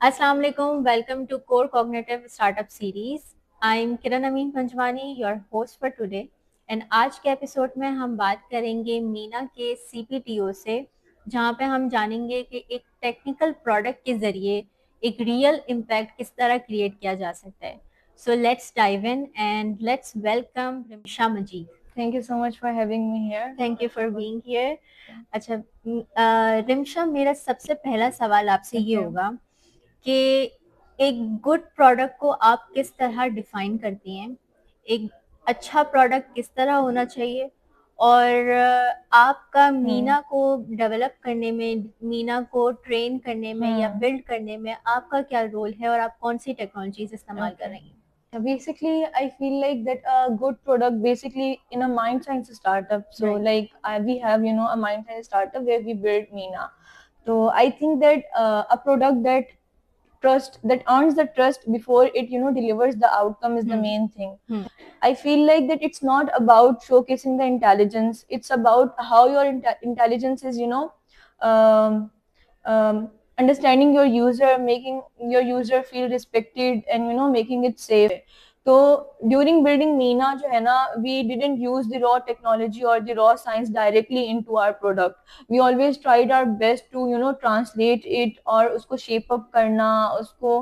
Assalamu alaikum. Welcome to Core Cognitive Startup Series. I'm Kiran Amin Panjwani, your host for today. And आज के episode में हम बात करेंगे मीना के CPTO से, जहाँ पे हम जानेंगे कि एक टेक्निकल प्रोडक्ट के जरिए एक रियल इम्पैक्ट किस तरह क्रिएट किया जा सकता है. So let's dive in and let's welcome Rimsha Majid. Thank you so much for having me here. Thank you for being here. अच्छा, रिमशा, मेरा सबसे पहला सवाल आपसे ये होगा कि एक गुड प्रोडक्ट को आप किस तरह डिफाइन करती हैं? एक अच्छा प्रोडक्ट किस तरह होना चाहिए? और आपका मीना को डेवलप करने में, मीना को ट्रेन करने में या बिल्ड करने में आपका क्या रोल है और आप कौन सी टेक्नोलॉजीज इस्तेमाल कर रही हैं? Basically, I feel like that a good product basically in a mind science startup. So Right. like we have a mind science startup where we build Meena. So I think that a product that earns the trust before it delivers the outcome is the main thing. I feel like that it's not about showcasing the intelligence. It's about how your intelligence is um, um, understanding your user, making your user feel respected, and making it safe. तो during building Meena जो है ना, we didn't use the raw technology और the raw science directly into our product. We always tried our best to translate it और उसको shape up करना, उसको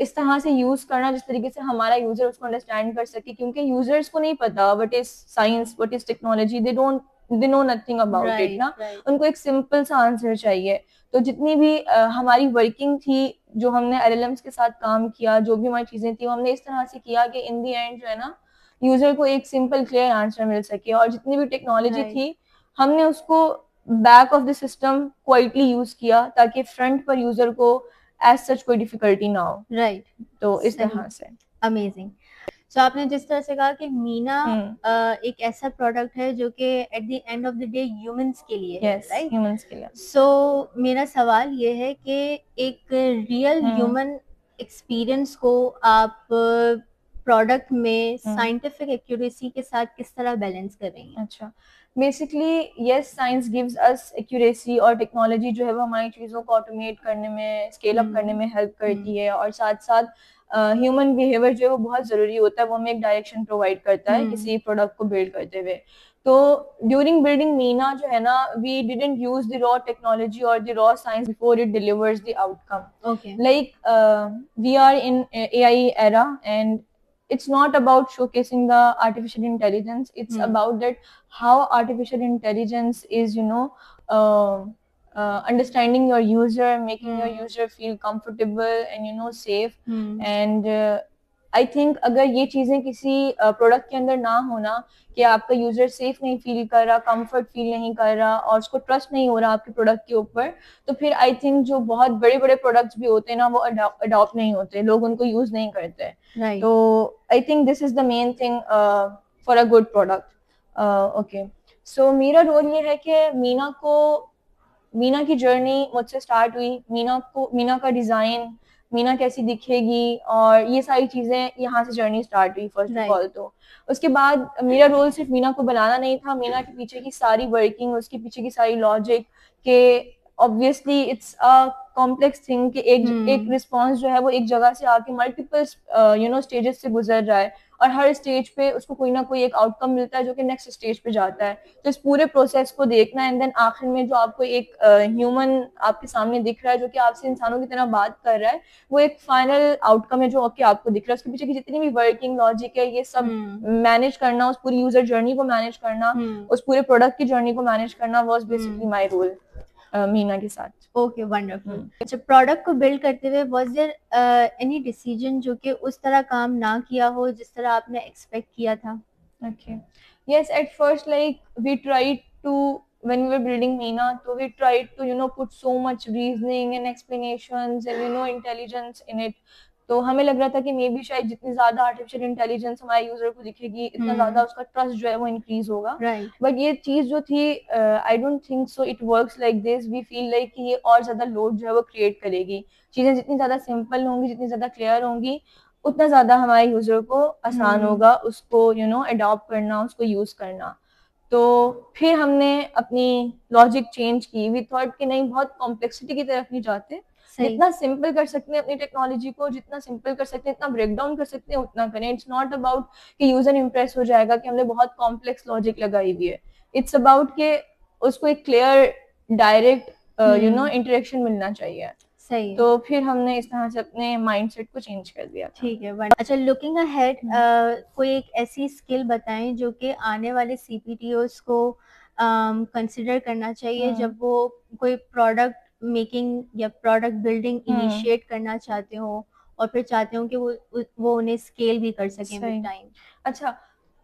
इस तरह से यूज करना जिस तरीके से हमारा यूजर उसको अंडरस्टैंड कर सके, क्योंकि यूजर्स को नहीं पता what is science, what is technology. They know nothing about it ना. उनको एक सिंपल सा आंसर चाहिए. तो जितनी भी हमारी वर्किंग थी, जो हमने एलएलएम्स के साथ काम किया, जो भी हमारी चीजें थी, हमने इस तरह से किया कि इन दी एंड जो है ना, यूजर को एक सिंपल क्लियर आंसर मिल सके. और जितनी भी टेक्नोलॉजी थी, हमने उसको back of the system quietly use किया ताकि फ्रंट पर यूजर को एज सच कोई डिफिकल्टी ना हो. राइट. तो इस तरह से. अमेजिंग. सो आपने जिस तरह से कहा कि मीना एक ऐसा प्रोडक्ट है जो कि at the end of the day humans के लिए है, राइट? ह्यूमंस के लिए. सो मेरा सवाल ये है कि एक रियल ह्यूमन एक्सपीरियंस को आप प्रोडक्ट में साइंटिफिक एक्यूरेसी के साथ किस तरह बैलेंस कर रही हैं? अच्छा, basically yes, science gives us accuracy और टेक्नोलॉजी जो है वो हमारी चीज़ों को ऑटोमेट करने में, स्केल अप करने में हेल्प करती है. और साथ साथ ह्यूमन बिहेवियर जो है वो बहुत ज़रूरी होता है, वो हमें एक डायरेक्शन प्रोवाइड करता है किसी प्रोडक्ट को बिल्ड करते हुए. तो ड्यूरिंग बिल्डिंग मीना जो है ना, we didn't use the raw technology और the raw science before it delivers the outcome. Like we are in AI era, and it's not about showcasing the artificial intelligence. It's about that how artificial intelligence is understanding your user, making your user feel comfortable and safe. And I think अगर ये चीजें किसी product के अंदर ना होना, कि आपका यूजर सेफ नहीं फील कर रहा, कंफर्ट फील नहीं कर रहा और उसको ट्रस्ट नहीं हो रहा आपके प्रोडक्ट के ऊपर, तो फिर आई थिंक जो बहुत बड़े बड़े प्रोडक्ट्स भी होते हैं ना, वो अडॉप्ट नहीं होते, लोग उनको यूज नहीं करते. Right. तो I think this is the main thing for a good product. Okay, so मेरा रोल ये है कि मीना की जर्नी मुझसे स्टार्ट हुई. मीना का डिजाइन, मीना कैसी दिखेगी और ये सारी चीजें, यहाँ से जर्नी स्टार्ट हुई फर्स्ट ऑफ ऑल. तो उसके बाद मेरा रोल सिर्फ मीना को बनाना नहीं था, मीना के पीछे की सारी वर्किंग, उसके पीछे की सारी लॉजिक के obviously it's a complex thing कि एक रिस्पॉन्स जो है वो एक जगह से आके मल्टीपल स्टेजेस से गुजर रहा है और हर स्टेज पे उसको कोई ना कोई एक आउटकम मिलता है जो कि नेक्स्ट स्टेज पे जाता है. तो इस पूरे प्रोसेस को देखना, एंड देन आखिर में जो आपको एक ह्यूमन आपके सामने दिख रहा है जो कि आपसे इंसानों की तरह बात कर रहा है, वो एक फाइनल आउटकम है जो कि आपको दिख रहा है. उसके पीछे की जितनी भी वर्किंग लॉजिक है, ये सब मैनेज करना, उस पूरी यूजर जर्नी को मैनेज करना, उस पूरे प्रोडक्ट की जर्नी को मैनेज करना was basically my role Meena के साथ. Okay, wonderful. अच्छा, प्रोडक्ट को बिल्ड करते हुए वाज देयर एनी डिसीजन जो कि उस तरह काम ना किया हो जिस तरह आपने एक्सपेक्ट किया था? Okay. Yes, at first, like we tried to, when we were building Meena, so we tried to put so much reasoning and explanations and intelligence in it. तो हमें लग रहा था कि मे बी शायद जितनी ज्यादा आर्टिफिशियल इंटेलिजेंस हमारे यूजर को दिखेगी, इतना ज्यादा उसका ट्रस्ट जो है वो इंक्रीज होगा. बट ये चीज जो थी, I don't think so it works like this. We feel like कि ये और ज्यादा लोड जो है वो क्रिएट करेगी. चीजें जितनी ज्यादा सिंपल होंगी, जितनी ज्यादा क्लियर होंगी, उतना ज्यादा हमारे यूजर को आसान होगा उसको अडॉप्ट करना, उसको यूज करना. तो फिर हमने अपनी लॉजिक चेंज की. वी थॉट कि नहीं, बहुत कॉम्प्लेक्सिटी की तरफ नहीं जाते, सही। जितना सिंपल कर सकते हैं अपनी टेक्नोलॉजी को, जितना सिंपल कर सकते हैं, इतना ब्रेक डाउन कर सकते हैं, उतना करें. इट्स नॉट अबाउट कि यूजर इंप्रेस हो जाएगा कि हमने बहुत कॉम्प्लेक्स लॉजिक लगाई हुई है. इट्स अबाउट कि उसको एक क्लियर डायरेक्ट इंटरेक्शन मिलना चाहिए. सही तो फिर हमने इस तरह से अपने माइंडसेट को चेंज कर दिया. ठीक है. अच्छा, लुकिंग अहेड कोई एक ऐसी स्किल बताएं जो कि आने वाले सीपीटीओस को कंसिडर करना चाहिए जब वो कोई प्रोडक्ट मेकिंग या प्रोडक्ट बिल्डिंग इनिशिएट करना चाहते हो और फिर चाहते हो कि वो उन्हें स्केल भी कर सकें विद टाइम. अच्छा,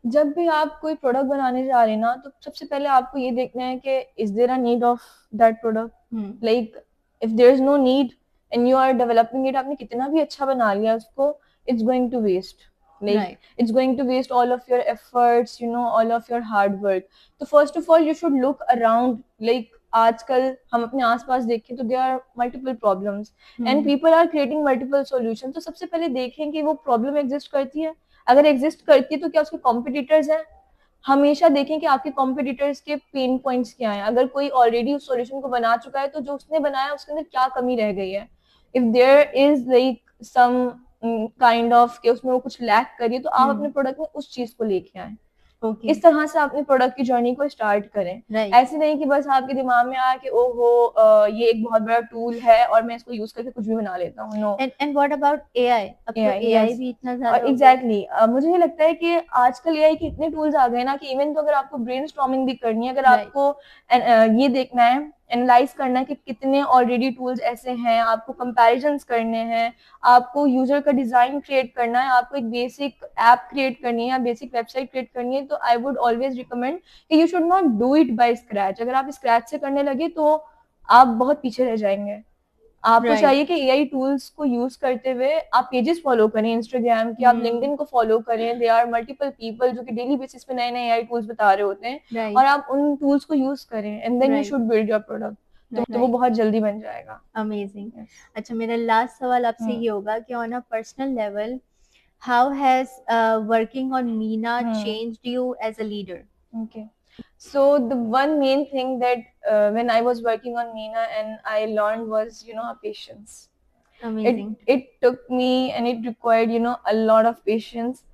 जब भी आप कोई प्रोडक्ट बनाने जा रहे हैं ना, तो सबसे पहले आपको ये देखना है कि is there a need of that product. Like if there is no need and you are developing it, आपने कितना भी अच्छा बना लिया उसको, it's going to waste. Like it's going to waste all of your efforts, all of your hard work. So first of all you should look around. Like आजकल हम अपने आसपास देखें तो there are multiple problems and people are creating multiple solutions. तो सबसे पहले देखें कि वो problem exist करती है. अगर एग्जिस्ट करती है तो क्या उसके कॉम्पिटिटर्स हैं. हमेशा देखें कि आपके कॉम्पिटिटर्स के पेन पॉइंट्स क्या हैं. अगर कोई ऑलरेडी उस सॉल्यूशन को बना चुका है तो जो उसने बनाया उसके अंदर क्या कमी रह गई है. If there is like some kind of कि उसमें वो कुछ लैक करिए तो आप अपने प्रोडक्ट में उस चीज को लेके आए. इस तरह से आप अपने प्रोडक्ट की जर्नी को स्टार्ट करें. ऐसे नहीं कि बस आपके दिमाग में आया कि ओहो ये एक बहुत बड़ा टूल है और मैं इसको यूज करके कुछ भी बना लेता हूँ. No. And what about AI? अब तो एआई भी इतना ज्यादा एग्जैक्टली. मुझे ये लगता है कि आजकल एआई के इतने टूल्स आ गए ना कि इवन तो अगर आपको ब्रेनस्टॉर्मिंग भी करनी है, अगर आपको ये देखना है, एनालाइज करना है कि कितने ऑलरेडी टूल्स ऐसे हैं, आपको कंपैरिजंस करने हैं, आपको यूजर का डिजाइन क्रिएट करना है, आपको एक बेसिक ऐप क्रिएट करनी है या बेसिक वेबसाइट क्रिएट करनी है, तो आई वुड ऑलवेज रिकमेंड कि you should not do it by scratch. अगर आप स्क्रैच से करने लगे तो आप बहुत पीछे रह जाएंगे. आपको चाहिए कि एआई टूल्स को यूज करते हुए आप पेजेस फॉलो करें इंस्टाग्राम के, आप लिंक्डइन को फॉलो करें. दे आर मल्टीपल पीपल जो कि डेली बेसिस पे नए नए एआई टूल्स बता रहे होते हैं और आप उन टूल्स को यूज करें and then you should build your product. तो वो बहुत जल्दी बन जाएगा. अमेजिंग. अच्छा, मेरा लास्ट सवाल आपसे ये होगा कि on a personal level how has working on Meena changed you as a leader? Okay. So the one main thing that when I was working on Meena and I learned was, patience. Amazing. It took me and it required, a lot of patience.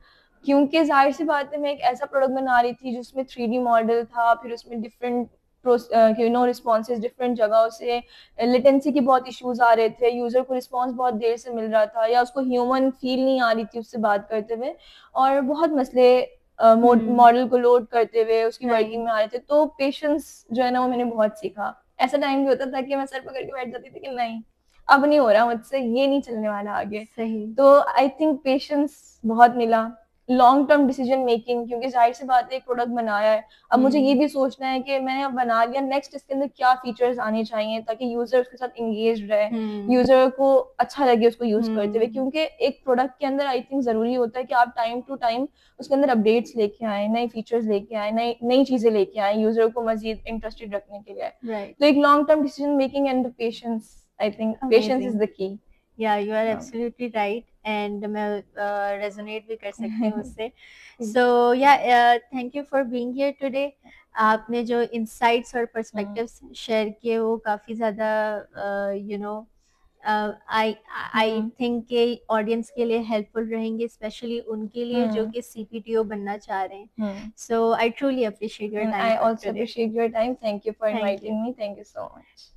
क्योंकि जाहिर सी बात है मैं एक ऐसा product बना रही थी जिसमें 3D मॉडल था, फिर उसमें डिफरेंट रिस्पॉन्सेज डिफरेंट जगहों से, लेटेंसी की बहुत इश्यूज आ रहे थे, यूजर को रिस्पॉन्स बहुत देर से मिल रहा था या उसको ह्यूमन फील नहीं आ रही थी उससे बात करते हुए, और बहुत मसले मॉडल को लोड करते हुए उसकी वर्किंग में आ रहे थे. तो पेशेंस जो है ना वो मैंने बहुत सीखा. ऐसा टाइम भी होता था कि मैं सर पकड़ के बैठ जाती थी कि नहीं अब नहीं हो रहा मुझसे, ये नहीं चलने वाला आगे. सही. तो आई थिंक पेशेंस बहुत मिला. लॉन्ग टर्म डिसीजन मेकिंग, क्योंकि जाहिर सी बात है एक प्रोडक्ट बनाया है, अब मुझे ये भी सोचना है कि मैंने अब बना लिया, नेक्स्ट इसके अंदर क्या फीचर्स आने चाहिए ताकि यूजर उसके साथ एंगेज रहे, यूजर को अच्छा लगे उसको यूज करते हुए. क्योंकि एक प्रोडक्ट के अंदर आई थिंक जरूरी होता है कि आप टाइम टू टाइम उसके अंदर अपडेट्स लेके आए, नए फीचर्स लेके आए, नई चीजें लेके आए यूजर को मजीद इंटरेस्टेड रखने के लिए. तो एक long term decision making and patience, I think patience is the key. Yeah, you are absolutely right, and मैं resonate भी कर सकती हूँ उससे. So yeah, thank you for being here today. आपने जो insights और perspectives share किए वो काफी ज़्यादा I think के audience के लिए helpful रहेंगे, especially उनके लिए जो कि CPTO बनना चाह रहे हैं. So I truly appreciate your time. I also appreciate your time. Thank you for inviting me. Thank you so much.